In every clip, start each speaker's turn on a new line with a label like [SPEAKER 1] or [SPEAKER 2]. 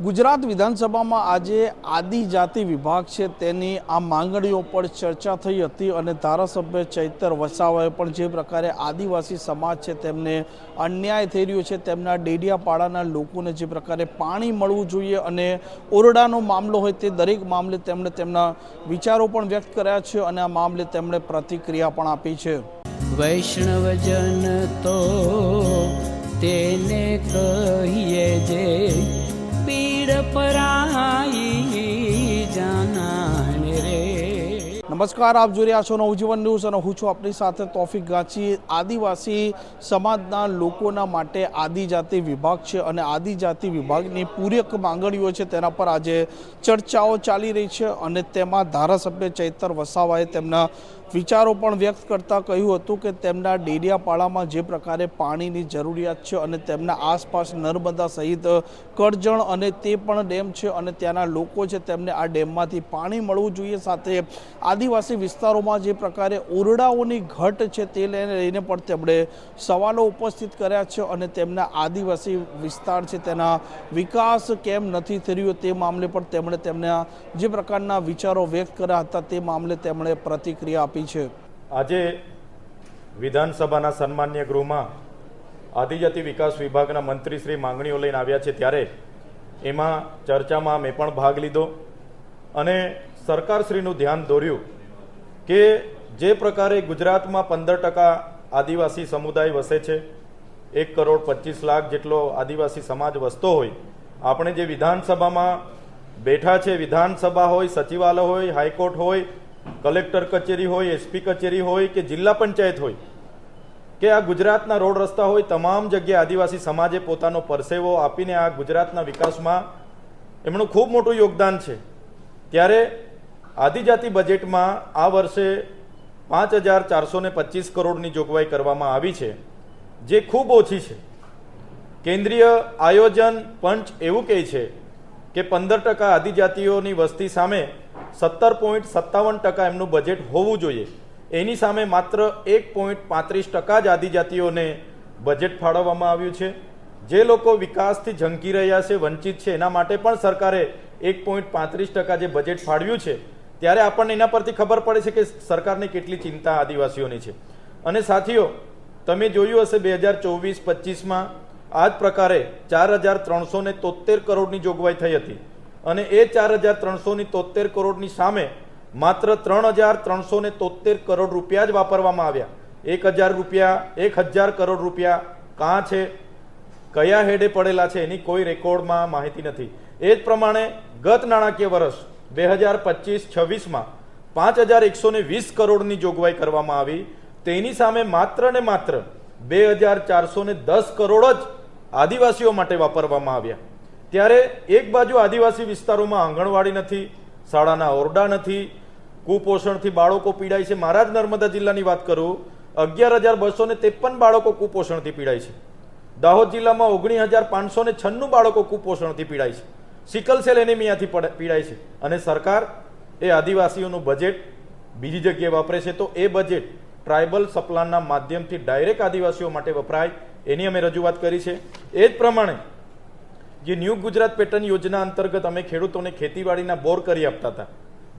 [SPEAKER 1] ગુજરાત વિધાનસભામાં આજે આદિજાતિ વિભાગ છે તેની આ માંગણીઓ પર ચર્ચા થઈ હતી અને ધારાસભ્ય ચૈતર વસાવાએ પણ જે પ્રકારે આદિવાસી સમાજ છે તેમને અન્યાય થઈ રહ્યો છે, તેમના ડેડિયાપાડાના લોકોને જે પ્રકારે પાણી મળવું જોઈએ અને ઓરડાનો મામલો હોય તે દરેક મામલે તેમણે તેમના વિચારો પણ વ્યક્ત કર્યા છે અને આ મામલે તેમણે પ્રતિક્રિયા પણ આપી છે।
[SPEAKER 2] વૈષ્ણવજન તો તેને કહીએ જે પીડ પરાઈ જાનાને રે।
[SPEAKER 1] નમસ્કાર, આપ જોઈ રહ્યા છો નવજીવન ન્યૂઝ અને હું છું આપણી સાથે તોફિક ગાંચી। આદિવાસી સમાજના લોકોના માટે આદિજાતિ વિભાગ છે અને આદિજાતિ વિભાગની પૂરક માંગણીઓ છે તેના પર આજે ચર્ચાઓ ચાલી રહી છે અને તેમાં ધારાસભ્ય ચૈતર વસાવાએ તેમના વિચારો પણ વ્યક્ત કરતા કહ્યું હતું કે તેમના ડેડિયાપાડામાં જે પ્રકારે પાણીની જરૂરિયાત છે અને તેમના આસપાસ નર્મદા સહિત કરજણ અને તે પણ ડેમ છે અને ત્યાંના લોકો છે તેમને આ ડેમમાંથી પાણી મળવું જોઈએ। સાથે આદિવાસી વિસ્તારોમાં જે પ્રકારે ઓરડાઓની ઘટ છે તે લઈને પણ તેમણે સવાલો ઉપસ્થિત કર્યા છે અને તેમના આદિવાસી વિસ્તાર છે તેના વિકાસ કેમ નથી થઈ રહ્યો તે મામલે પણ તેમણે તેમના જે પ્રકારના વિચારો વ્યક્ત કર્યા હતા તે મામલે તેમણે પ્રતિક્રિયા આપી છે।
[SPEAKER 3] આજે વિધાનસભાના સન્માન્ય ગૃહમાં આદિજાતિ વિકાસ વિભાગના મંત્રી શ્રી માંગણીઓ લઈને આવ્યા છે ત્યારે એમાં ચર્ચામાં મેં પણ ભાગ લીધો અને સરકારશ્રીનું ધ્યાન દોર્યું કે જે પ્રકારે ગુજરાતમાં 15% આદિવાસી સમુદાય વસે છે, 1,25,00,000 જેટલો આદિવાસી સમાજ વસતો હોય, આપણે જે વિધાનસભામાં બેઠા છે, વિધાનસભા હોય, સચિવાલય હોય, હાઈકોર્ટ હોય, કલેક્ટર કચેરી હોય, એસપી કચેરી હોય કે જિલ્લા પંચાયત હોય કે આ ગુજરાતના રોડ રસ્તા હોય, તમામ જગ્યાએ આદિવાસી સમાજે પોતાનો પરસેવો આપીને આ ગુજરાતના વિકાસમાં એમનું ખૂબ મોટું યોગદાન છે। ત્યારે આદિજાતિ બજેટમાં આ વર્ષે 5,425 કરોડની જોગવાઈ કરવામાં આવી છે, જે ખૂબ ઓછી છે। કેન્દ્રીય આયોજન પંચ એવું કહે છે કે 15% આદિજાતિઓની વસ્તી સામે 17.57% એમનું બજેટ હોવું જોઈએ, એની સામે માત્ર 1.35% જ આદિજાતિઓને બજેટ ફાળવવામાં આવ્યું છે। જે લોકો વિકાસથી ઝંકી રહ્યા છે, વંચિત છે, એના માટે પણ સરકારે 1.35% જે બજેટ ફાળવ્યું છે ત્યારે આપણને એના પરથી ખબર પડે છે કે સરકારની કેટલી ચિંતા આદિવાસીઓની છે। અને સાથીઓ, તમે જોયું હશે 2024-25માં આ જ પ્રકારે 4,373 કરોડની જોગવાઈ થઈ હતી અને એ 4,373 કરોડની સામે માત્ર 3,373 કરોડ રૂપિયા જ વાપરવામાં આવ્યા। 1,000 કરોડ રૂપિયા કાં છે, કયા હેડે પડેલા છે એની કોઈ રેકોર્ડમાં માહિતી નથી। એ જ પ્રમાણે ગત નાણાકીય વર્ષ 2025-26માં 5,120 કરોડની જોગવાઈ કરવામાં આવી, તેની સામે માત્ર ને માત્ર 2,410 કરોડ જ આદિવાસીઓ માટે વાપરવામાં આવ્યા। ત્યારે એક બાજુ આદિવાસી વિસ્તારોમાં આંગણવાડી નથી, શાળાના ઓરડા નથી, કુપોષણથી બાળકો પીડાય છે। મારા જ નર્મદા જિલ્લાની વાત કરું, 11,253 બાળકો કુપોષણથી પીડાય છે। દાહોદ જિલ્લામાં 19,596 બાળકો કુપોષણથી પીડાય છે, સિકલ સેલ એનિમિયાથી પીડાય છે અને સરકાર એ આદિવાસીઓનું બજેટ બીજી જગ્યાએ વાપરે છે। તો એ બજેટ ટ્રાઇબલ સપ્લાનના માધ્યમથી ડાયરેક્ટ આદિવાસીઓ માટે વપરાય એની અમે રજૂઆત કરી છે। એ જ પ્રમાણે જે ન્યૂ ગુજરાત પેટર્ન યોજના અંતર્ગત અમે ખેડૂતોને ખેતીવાડીના બોર કરી આપતા હતા,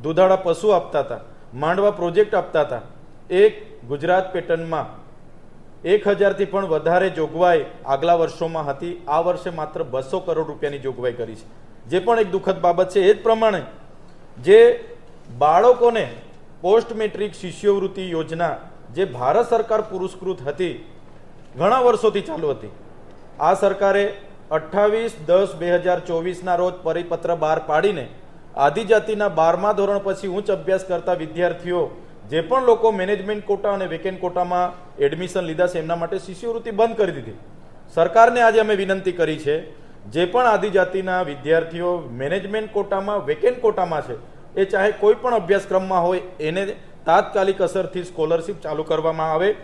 [SPEAKER 3] દુધાળા પશુ આપતા હતા, માંડવા પ્રોજેક્ટ આપતા હતા, એ ગુજરાત પેટર્નમાં 1,000થી પણ વધારે જોગવાઈ આગલા વર્ષોમાં હતી। આ વર્ષે માત્ર 200 કરોડ રૂપિયાની જોગવાઈ કરી છે, જે પણ એક દુઃખદ બાબત છે। એ જ પ્રમાણે જે બાળકોને પોસ્ટ મેટ્રિક શિષ્યવૃત્તિ યોજના જે ભારત સરકાર પુરસ્કૃત હતી, ઘણા વર્ષોથી ચાલુ હતી, આ સરકારે 28/10/2024ના રોજ પરિપત્ર બહાર પાડીને આદિજાતિના 12મા ધોરણ પછી ઉચ્ચ અભ્યાસ કરતા વિદ્યાર્થીઓ જે પણ લોકો મેનેજમેન્ટ કોટા અને વેકેન્ટ કોટામાં એડમિશન લીધા છે એમના માટે શિષ્યવૃત્તિ બંધ કરી દીધી। સરકારને આજે અમે વિનંતી કરી છે, જે પણ આદિજાતિના વિદ્યાર્થીઓ મેનેજમેન્ટ કોટામાં વેકેન્ટ કોટામાં છે એ ચાહે કોઈ પણ અભ્યાસક્રમમાં હોય એને તાત્કાલિક અસરથી સ્કોલરશિપ ચાલુ કરવામાં આવે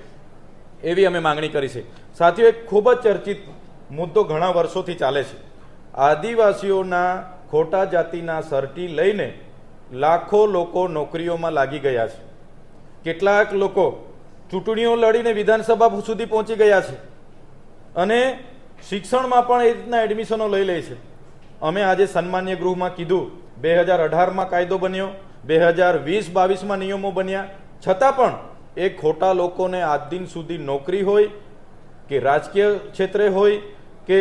[SPEAKER 3] એવી અમે માંગણી કરી છે। સાથીઓ, એક ખૂબ જ ચર્ચિત મુદ્દો ઘણા વર્ષોથી ચાલે છે, આદિવાસીઓના ખોટા જાતિના સર્ટી લઈને લાખો લોકો નોકરીઓમાં લાગી ગયા છે। કેટલાક લોકો ચૂંટણીઓ લડીને વિધાનસભા સુધી પહોંચી ગયા છે અને શિક્ષણમાં પણ એ રીતના એડમિશનો લઈ લે છે અમે આજે સન્માન્ય ગૃહમાં કીધું 2018માં કાયદો બન્યો, 2020-22માં નિયમો બન્યા, છતાં પણ એ ખોટા લોકોને આજ દિન સુધી નોકરી હોય કે રાજકીય ક્ષેત્રે હોય કે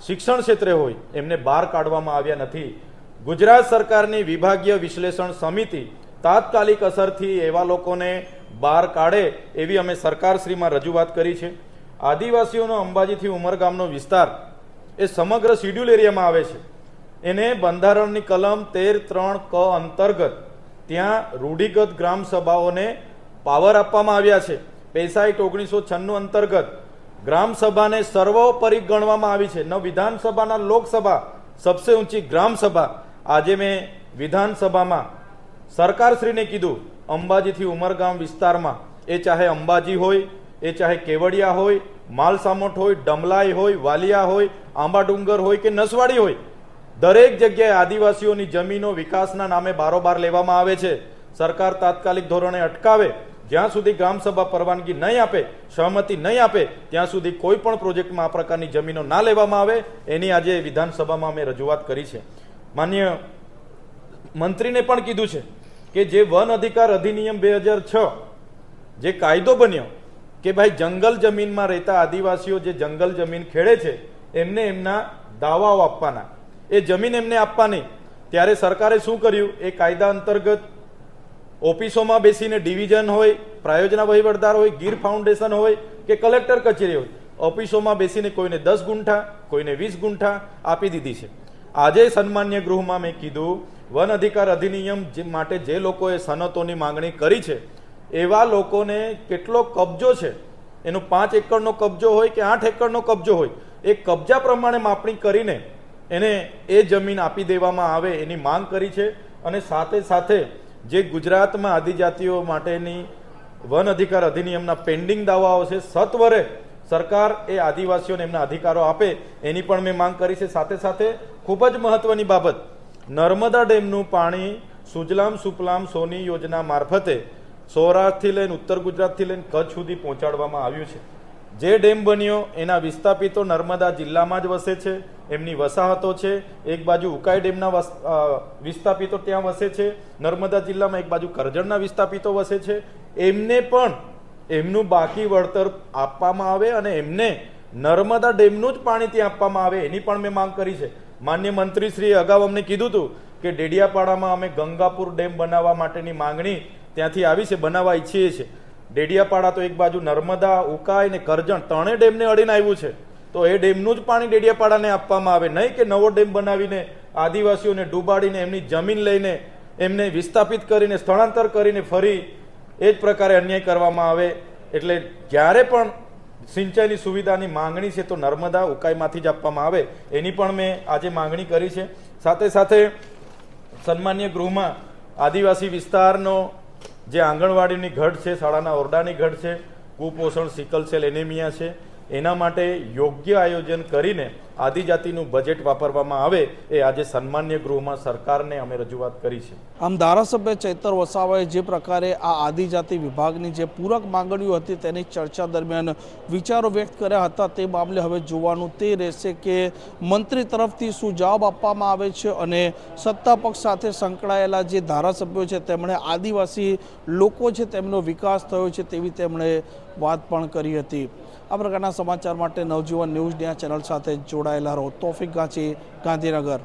[SPEAKER 3] શિક્ષણ ક્ષેત્રે હોય એમને બહાર કાઢવામાં આવ્યા નથી. ગુજરાત સરકારની વિભાગીય વિશ્લેષણ સમિતિ તાત્કાલિક અસરથી એવા લોકોને બહાર કાઢે એવી અમે સરકારશ્રીમાં રજૂઆત કરી છે. આદિવાસીઓનો અંબાજીથી ઉમરગામનો વિસ્તાર એ સમગ્ર શિડ્યુલ એરિયામાં આવે છે. એને બંધારણની કલમ 13(3) ક અંતર્ગત ત્યાં રૂઢિગત ગ્રામ સભાઓને પાવર આપવામાં આવ્યા છે. પેસા એક્ટ 1996 અંતર્ગત ગ્રામ સભાને સર્વોપરી ગણવામાં આવી છે. ન વિધાનસભાના લોકસભા સબસે ઊંચી ગ્રામ સભા. આજે મેં વિધાનસભામાં સરકારશ્રીને કીધું અંબાજીથી ઉમરગામ વિસ્તારમાં એ ચાહે અંબાજી હોય, એ ચાહે કેવડિયા હોય, માલસામોટ હોય, ડમલાઈ હોય, વાલિયા હોય, આંબાડુંગર હોય કે નસવાડી હોય, દરેક જગ્યાએ આદિવાસીઓની જમીનો વિકાસના નામે બારોબાર લેવામાં આવે છે. સરકાર તાત્કાલિક ધોરણે અટકાવે. જ્યાં સુધી ગ્રામસભા પરવાનગી નહીં આપે, સહમતિ નહીં આપે, ત્યાં સુધી કોઈ પણ પ્રોજેક્ટમાં આ પ્રકારની જમીનો ના લેવામાં આવે એની આજે વિધાનસભામાં અમે રજૂઆત કરી છે. માન્ય મંત્રીને પણ કીધું છે કે જે વન અધિકાર અધિનિયમ 2006 જે કાયદો બન્યો કે ભાઈ જંગલ જમીનમાં રહેતા આદિવાસીઓ જે જંગલ જમીન ખેડે છે એમને એમના દાવાઓ આપવાના, એ જમીન એમને આપવાની. ત્યારે સરકારે શું કર્યું? એ કાયદા અંતર્ગત ઓફિસોમાં બેસીને ડિવિઝન હોય, પ્રાયોજના વહીવટદાર હોય, ગીર ફાઉન્ડેશન હોય કે કલેક્ટર કચેરી હોય, ઓફિસોમાં બેસીને કોઈને 10 ગુંઠા, કોઈને 20 ગુંઠા આપી દીધી છે. આજે સન્માન્ય ગૃહમાં મેં કીધું વન અધિકાર અધિનિયમ માટે જે લોકોએ સનતોની માંગણી કરી છે એવા લોકોને કેટલો કબજો છે, એનો 5 એકરનો કબજો હોય કે 8 એકરનો કબજો હોય, એ કબજા પ્રમાણે માપણી કરીને એને એ જમીન આપી દેવામાં આવે એની માંગ કરી છે. અને સાથે સાથે જે ગુજરાતમાં આદિજાતિઓ માટેની વન અધિકાર અધિનિયમના પેન્ડિંગ દાવાઓ છે, સત્વરે સરકાર એ આદિવાસીઓને એમના અધિકારો આપે એની પણ મેં માંગ કરી છે. સાથે સાથે ખૂબ જ મહત્વની બાબત, નર્મદા ડેમનું પાણી સુજલામ સુફલામ સોની યોજના મારફતે સૌરાષ્ટ્રથી લઈને ઉત્તર ગુજરાતથી લઈને કચ્છ સુધી પહોંચાડવામાં આવ્યું છે. જે ડેમ બન્યો એના વિસ્થાપિતો નર્મદા જિલ્લામાં જ વસે છે, એમની વસાહતો છે. એક બાજુ ઉકાઈ ડેમના વિસ્થાપિતો ત્યાં વસે છે નર્મદા જિલ્લામાં, એક બાજુ કરજણના વિસ્થાપિતો વસે છે. એમને પણ એમનું બાકી વળતર આપવામાં આવે અને એમને નર્મદા ડેમનું જ પાણી ત્યાં આપવામાં આવે એની પણ મેં માંગ કરી છે. માન્ય મંત્રીશ્રીએ અગાઉ અમને કીધું હતું કે ડેડિયાપાડામાં અમે ગંગાપુર ડેમ બનાવવા માટેની માંગણી ત્યાંથી આવી છે, બનાવવા ઈચ્છીએ છીએ. ડેડિયાપાડા તો એક બાજુ નર્મદા, ઉકાઈ ને કરજણ ત્રણેય ડેમને અડીને આવ્યું છે, તો એ ડેમનું જ પાણી ડેડિયાપાડાને આપવામાં આવે, નહીં કે નવો ડેમ બનાવીને આદિવાસીઓને ડૂબાડીને એમની જમીન લઈને એમને વિસ્થાપિત કરીને સ્થળાંતર કરીને ફરી એ જ પ્રકારે અન્યાય કરવામાં આવે. એટલે જ્યારે પણ સિંચાઈની સુવિધાની માંગણી છે તો નર્મદા ઉકાઈમાંથી જ આપવામાં આવે એની પણ મેં આજે માંગણી કરી છે. સાથે સાથે સન્માન્ય ગૃહમાં આદિવાસી વિસ્તારનો જે આંગણવાડીની ઘટ છે, શાળાના ઓરડાની ઘટ છે, કુપોષણ, સિકલ સેલ એનેમિયા છે, એના માટે યોગ્ય આયોજન કરીને આદિજાતિનું બજેટ વાપરવામાં આવે એ આજે સન્માન્ય ગૃહમાં સરકારને અમે રજૂઆત કરી છે.
[SPEAKER 1] આમ ધારાસભ્ય ચૈતર વસાવાએ જે પ્રકારે આ આદિજાતિ વિભાગની જે પૂરક માંગણીઓ હતી તેની ચર્ચા દરમિયાન વિચારો વ્યક્ત કર્યા હતા, તે મામલે હવે જોવાનું તે રહેશે કે મંત્રી તરફથી શું જવાબ આપવામાં આવે છે. અને સત્તા પક્ષ સાથે સંકળાયેલા જે ધારાસભ્યો છે તેમણે આદિવાસી લોકો છે તેમનો વિકાસ થયો છે તેવી તેમણે વાત પણ કરી હતી. આ પ્રકારના સમાચાર માટે નવજીવન ન્યૂઝ ચેનલ સાથે જોડાયેલા રહો. તોફિક ગાંચી, ગાંધીનગર.